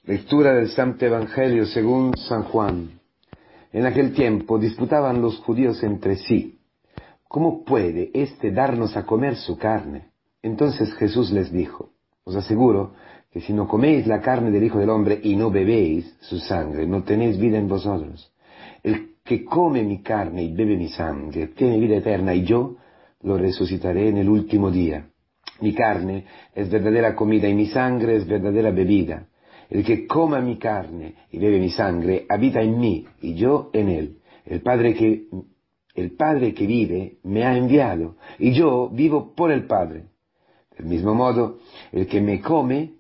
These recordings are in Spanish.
Lectura del Santo Evangelio según San Juan. En aquel tiempo disputaban los judíos entre sí: ¿cómo puede éste darnos a comer su carne? Entonces Jesús les dijo: os aseguro que si no coméis la carne del Hijo del Hombre y no bebéis su sangre, no tenéis vida en vosotros. El que come mi carne y bebe mi sangre tiene vida eterna, y yo lo resucitaré en el último día. Mi carne es verdadera comida y mi sangre es verdadera bebida. El que coma mi carne y bebe mi sangre habita en mí y yo en él. El Padre que vive me ha enviado y yo vivo por el Padre. Del mismo modo, el que me come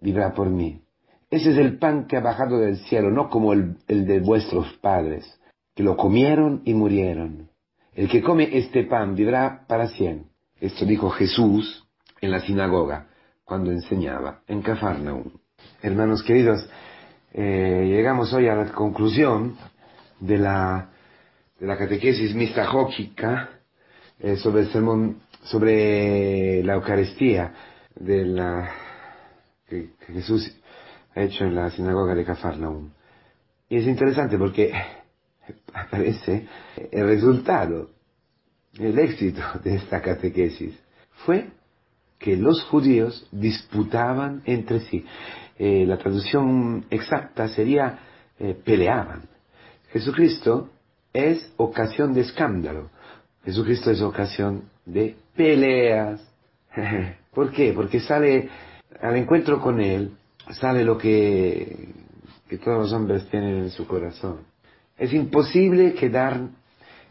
vivirá por mí. Ese es el pan que ha bajado del cielo, no como el de vuestros padres, que lo comieron y murieron. El que come este pan vivirá para siempre. Esto dijo Jesús en la sinagoga, cuando enseñaba en Cafarnaúm. Hermanos queridos, llegamos hoy a la conclusión de la catequesis mistajógica sobre el sermón, sobre la Eucaristía que Jesús ha hecho en la sinagoga de Cafarnaúm. Y es interesante porque aparece el resultado, el éxito de esta catequesis fue que los judíos disputaban entre sí. La traducción exacta sería peleaban. Jesucristo es ocasión de escándalo. Jesucristo es ocasión de peleas. ¿Por qué? Porque sale al encuentro con Él, sale lo que todos los hombres tienen en su corazón. Es imposible quedar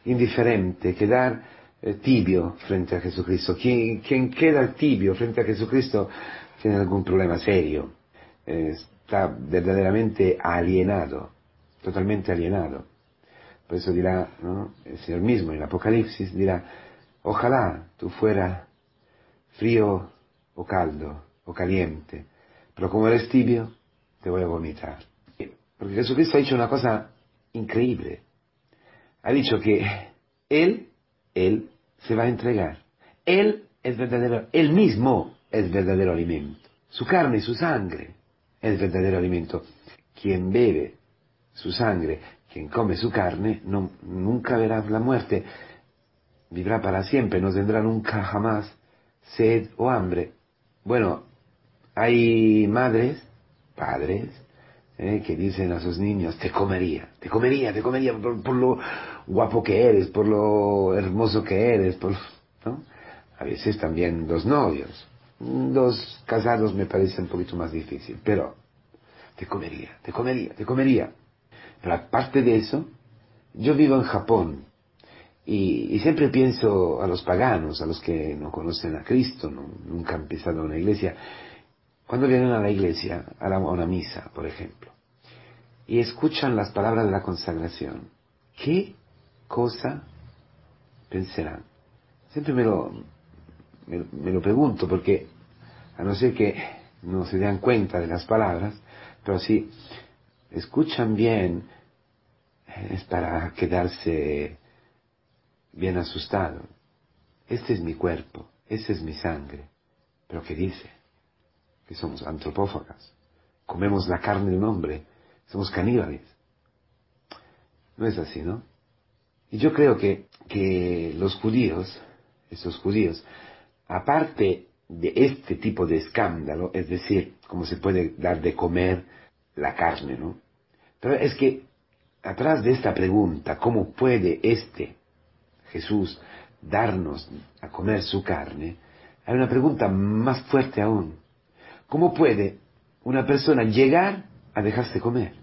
indiferente, quedar tibio frente a Jesucristo. Quien queda tibio frente a Jesucristo tiene algún problema serio. Está verdaderamente alienado, totalmente alienado. Por eso dirá, ¿no?, el Señor mismo en el Apocalipsis dirá: ojalá tú fueras frío o caldo o caliente, pero como eres tibio, te voy a vomitar. Porque Jesucristo ha dicho una cosa increíble. Ha dicho que Él se va a entregar. Él es verdadero, Él mismo es verdadero alimento. Su carne y su sangre es verdadero alimento. Quien bebe su sangre, quien come su carne, nunca verá la muerte. Vivirá para siempre, no tendrá nunca jamás sed o hambre. Bueno, hay madres, padres, que dicen a sus niños: te comería por lo guapo que eres, por lo hermoso que eres, ¿no? A veces también los novios. Los casados me parece un poquito más difícil, pero te comería. Pero aparte de eso, yo vivo en Japón y siempre pienso a los paganos, a los que no conocen a Cristo, nunca han pisado una iglesia. Cuando vienen a la iglesia, a una misa, por ejemplo, y escuchan las palabras de la consagración, ¿qué cosa pensarán? Siempre me lo pregunto, porque a no ser que no se den cuenta de las palabras, pero si escuchan bien, es para quedarse bien asustado. Este es mi cuerpo, esta es mi sangre. ¿Pero qué dice? Que somos antropófagas, comemos la carne de un hombre, somos caníbales. No es así, ¿no? Y yo creo que los judíos, estos judíos, aparte de este tipo de escándalo, es decir, cómo se puede dar de comer la carne, ¿no? Pero es que atrás de esta pregunta, ¿cómo puede Jesús darnos a comer su carne?, hay una pregunta más fuerte aún. ¿Cómo puede una persona llegar a dejarse comer?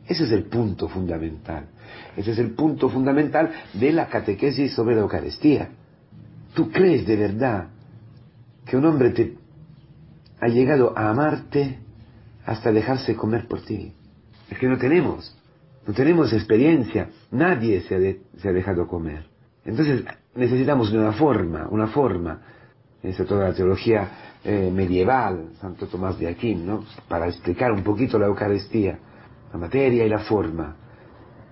Ese es el punto fundamental. Ese es el punto fundamental de la catequesis sobre la Eucaristía. ¿Tú crees de verdad que un hombre te ha llegado a amarte hasta dejarse comer por ti? Es que no tenemos experiencia. Nadie se ha dejado comer. Entonces necesitamos una forma. Esa es toda la teología medieval, Santo Tomás de Aquín, ¿no?, para explicar un poquito la Eucaristía. La materia y la forma.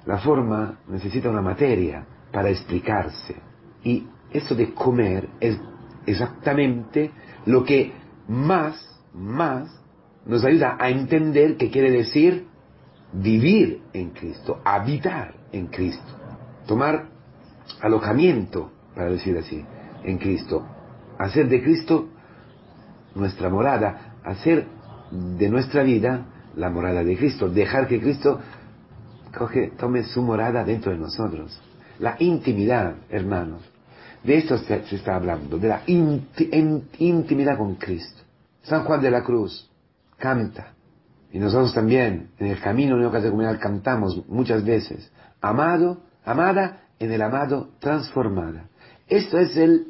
La forma necesita una materia para explicarse. Y eso de comer es exactamente lo que más nos ayuda a entender qué quiere decir vivir en Cristo, habitar en Cristo, tomar alojamiento, para decir así, en Cristo, hacer de Cristo nuestra morada, hacer de nuestra vida la morada de Cristo, dejar que Cristo tome su morada dentro de nosotros. La intimidad, hermanos, de esto se está hablando, de la intimidad con Cristo. San Juan de la Cruz canta, y nosotros también en el camino neocatecumenal cantamos muchas veces: amado, amada, en el amado transformada. Esto es el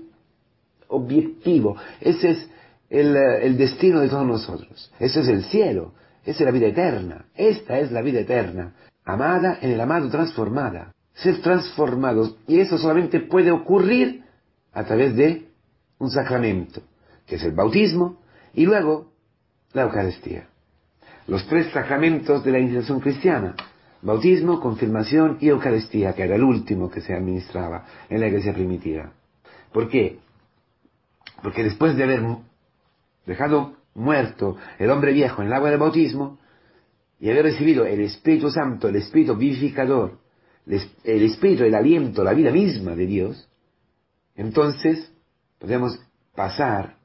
objetivo, ese es el destino de todos nosotros, ese es el cielo, esa es la vida eterna, esta es la vida eterna, amada en el amado transformada, ser transformados, y eso solamente puede ocurrir a través de un sacramento, que es el bautismo, y luego la Eucaristía. Los 3 sacramentos de la iniciación cristiana: bautismo, confirmación y Eucaristía, que era el último que se administraba en la iglesia primitiva. ¿Por qué? Porque después de haber dejado muerto el hombre viejo en el agua del bautismo y haber recibido el Espíritu Santo, el Espíritu vivificador, el Espíritu, el aliento, la vida misma de Dios, entonces podemos pasar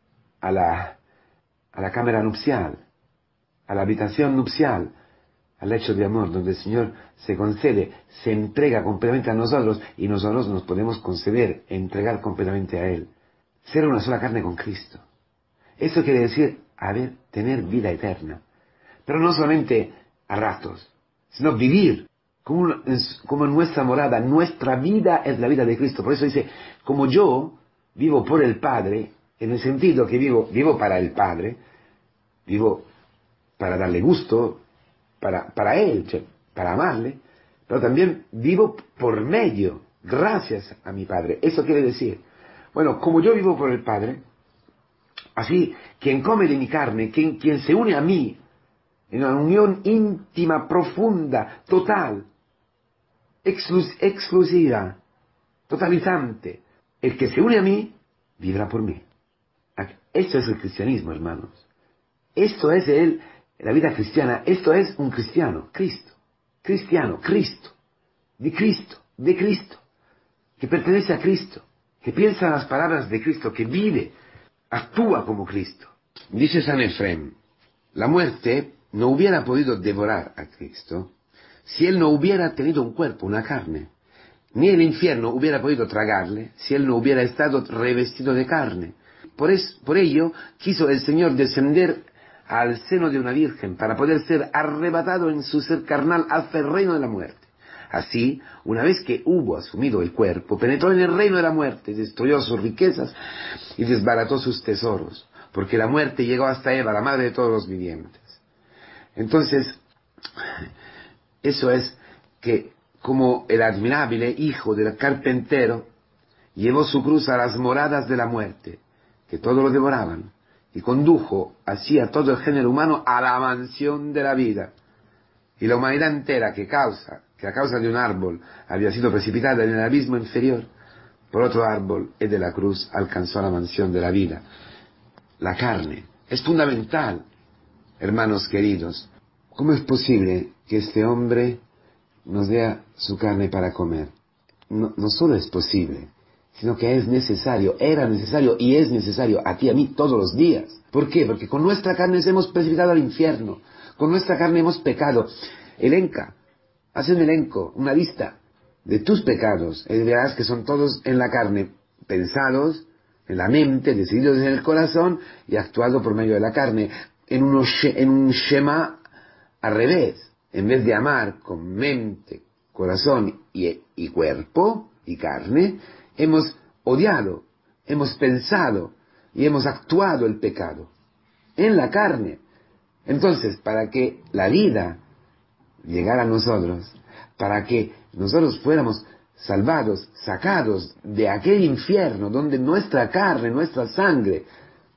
a la cámara nupcial, a la habitación nupcial, al lecho de amor, donde el Señor se concede, se entrega completamente a nosotros, y nosotros nos podemos conceder, entregar completamente a Él. Ser una sola carne con Cristo. Eso quiere decir tener vida eterna. Pero no solamente a ratos, sino vivir como nuestra morada. Nuestra vida es la vida de Cristo. Por eso dice, como yo vivo por el Padre, en el sentido que vivo para el Padre, vivo para darle gusto, para Él, para amarle, pero también vivo por medio, gracias a mi Padre. Eso quiere decir, bueno, como yo vivo por el Padre, así quien come de mi carne, quien se une a mí, en una unión íntima, profunda, total, exclusiva, totalizante, el que se une a mí, vivirá por mí. Esto es el cristianismo, hermanos. Esto es la vida cristiana. Esto es un cristiano, Cristo. Cristiano, Cristo. De Cristo. Que pertenece a Cristo. Que piensa las palabras de Cristo. Que vive, actúa como Cristo. Dice San Efrem: la muerte no hubiera podido devorar a Cristo si Él no hubiera tenido un cuerpo, una carne. Ni el infierno hubiera podido tragarle si Él no hubiera estado revestido de carne. Por ello quiso el Señor descender al seno de una virgen para poder ser arrebatado en su ser carnal hacia el reino de la muerte. Así, una vez que hubo asumido el cuerpo, penetró en el reino de la muerte, destruyó sus riquezas y desbarató sus tesoros, porque la muerte llegó hasta Eva, la madre de todos los vivientes. Entonces, eso es que como el admirable hijo del carpintero llevó su cruz a las moradas de la muerte, que todo lo devoraban, y condujo así a todo el género humano a la mansión de la vida. Y la humanidad entera, que a causa de un árbol había sido precipitada en el abismo inferior, por otro árbol y de la cruz alcanzó la mansión de la vida. La carne es fundamental, hermanos queridos. ¿Cómo es posible que este hombre nos dé su carne para comer? No solo es posible, sino que es necesario, era necesario y es necesario a ti y a mí todos los días. ¿Por qué? Porque con nuestra carne nos hemos precipitado al infierno, con nuestra carne hemos pecado. Haz un elenco, una lista de tus pecados, y verás que son todos en la carne, pensados en la mente, decididos en el corazón y actuados por medio de la carne, en un Shema al revés. En vez de amar con mente, corazón y cuerpo y carne, hemos odiado, hemos pensado y hemos actuado el pecado en la carne. Entonces, para que la vida llegara a nosotros, para que nosotros fuéramos salvados, sacados de aquel infierno donde nuestra carne, nuestra sangre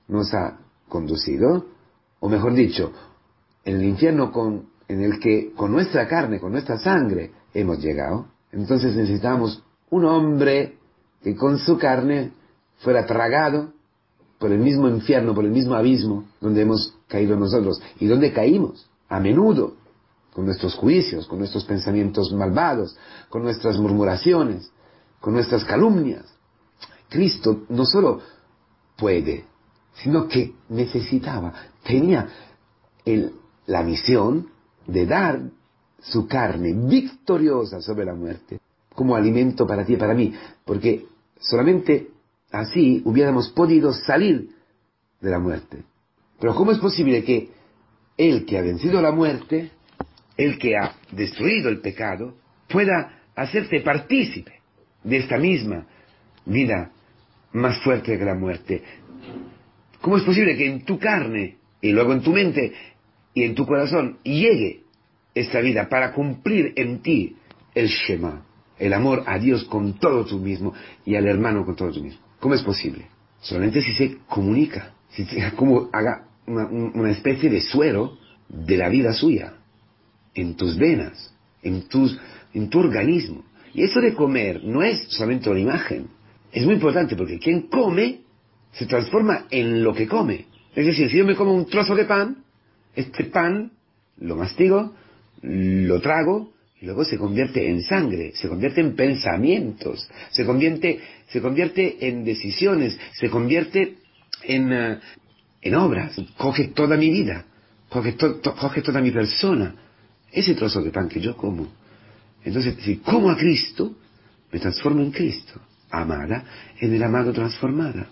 nos ha conducido, o mejor dicho, en el infierno en el que con nuestra carne, con nuestra sangre hemos llegado, entonces necesitamos un hombre que con su carne fuera tragado por el mismo infierno, por el mismo abismo donde hemos caído nosotros y donde caímos a menudo con nuestros juicios, con nuestros pensamientos malvados, con nuestras murmuraciones, con nuestras calumnias. Cristo no solo puede, sino que necesitaba, tenía la misión de dar su carne victoriosa sobre la muerte como alimento para ti y para mí, porque solamente así hubiéramos podido salir de la muerte. Pero ¿cómo es posible que Él que ha vencido la muerte, Él que ha destruido el pecado, pueda hacerte partícipe de esta misma vida más fuerte que la muerte? ¿Cómo es posible que en tu carne y luego en tu mente y en tu corazón llegue esta vida para cumplir en ti el Shema, el amor a Dios con todo tú mismo y al hermano con todo tú mismo? ¿Cómo es posible? Solamente si se comunica, como haga una especie de suero de la vida suya en tus venas, en tu organismo. Y eso de comer no es solamente una imagen, es muy importante porque quien come se transforma en lo que come. Es decir, si yo me como un trozo de pan, este pan lo mastigo, lo trago y luego se convierte en sangre, se convierte en pensamientos, se convierte en decisiones, se convierte en obras, coge toda mi vida, coge toda mi persona, ese trozo de pan que yo como. Entonces, si como a Cristo, me transformo en Cristo, amada, en el amado transformada.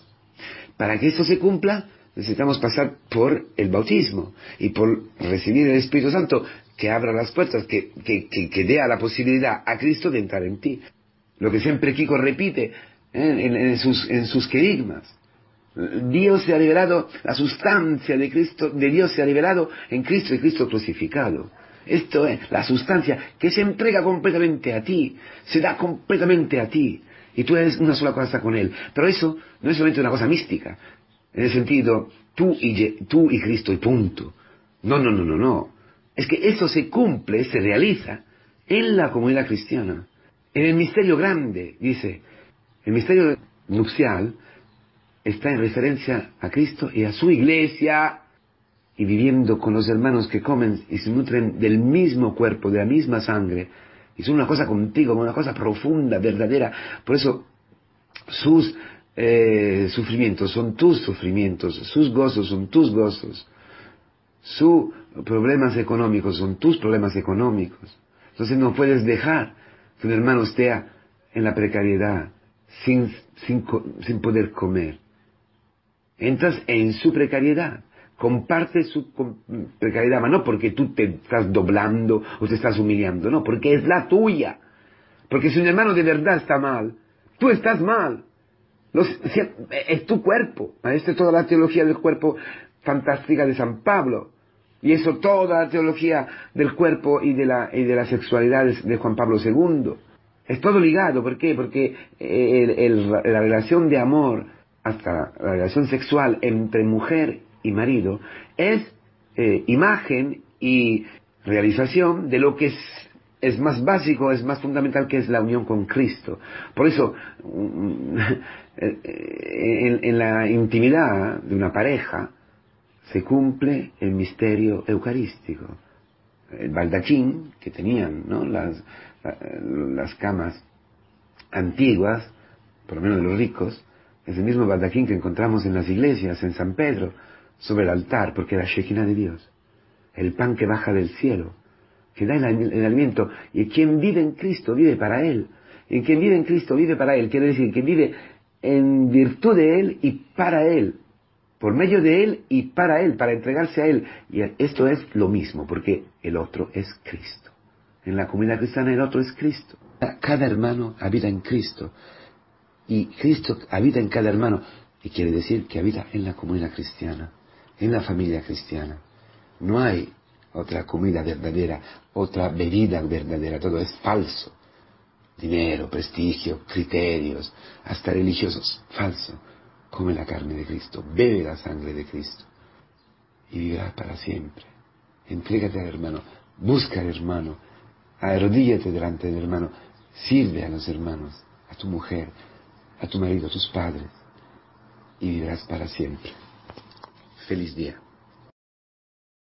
Para que esto se cumpla, necesitamos pasar por el bautismo y por recibir el Espíritu Santo que abra las puertas, que dé la posibilidad a Cristo de entrar en ti. Lo que siempre Kiko repite en sus querigmas. Dios se ha revelado, la sustancia de Cristo, de Dios se ha revelado en Cristo y Cristo crucificado. Esto es la sustancia que se entrega completamente a ti, se da completamente a ti, y tú eres una sola cosa con Él. Pero eso no es solamente una cosa mística, en el sentido, tú y Cristo y punto. No. Es que eso se cumple, se realiza en la comunidad cristiana, en el misterio grande, dice, el misterio nupcial está en referencia a Cristo y a su iglesia, y viviendo con los hermanos que comen y se nutren del mismo cuerpo, de la misma sangre, y son una cosa contigo, una cosa profunda, verdadera. Por eso sus sufrimientos son tus sufrimientos, sus gozos son tus gozos, sus problemas económicos son tus problemas económicos. Entonces no puedes dejar que un hermano esté en la precariedad, sin poder comer. Entras en su precariedad, comparte su precariedad, no porque tú te estás doblando o te estás humillando, no, porque es la tuya. Porque si un hermano de verdad está mal, tú estás mal. Es tu cuerpo. Esta es toda la teología del cuerpo fantástica de San Pablo. Y eso toda la teología del cuerpo y de la sexualidad de Juan Pablo II. Es todo ligado. ¿Por qué? Porque la relación de amor, hasta la relación sexual entre mujer y marido, es imagen y realización de lo que es más básico, es más fundamental, que es la unión con Cristo. Por eso, en la intimidad de una pareja, se cumple el misterio eucarístico. El baldaquín que tenían, ¿no?, las camas antiguas, por lo menos de los ricos, es el mismo baldaquín que encontramos en las iglesias, en San Pedro, sobre el altar, porque era Shekinah de Dios, el pan que baja del cielo, que da el alimento. Y quien vive en Cristo vive para Él. Y quien vive en Cristo vive para Él, quiere decir que vive en virtud de Él y para Él, por medio de Él y para Él, para entregarse a Él. Y esto es lo mismo, porque el otro es Cristo. En la comunidad cristiana el otro es Cristo. Cada hermano habita en Cristo, y Cristo habita en cada hermano, y quiere decir que habita en la comunidad cristiana, en la familia cristiana. No hay otra comida verdadera, otra bebida verdadera, todo es falso. Dinero, prestigio, criterios, hasta religiosos, falso. Come la carne de Cristo, bebe la sangre de Cristo y vivirás para siempre. Entrégate al hermano, busca al hermano, arrodíllate delante del hermano, sirve a los hermanos, a tu mujer, a tu marido, a tus padres. y vivirás para siempre. Feliz día.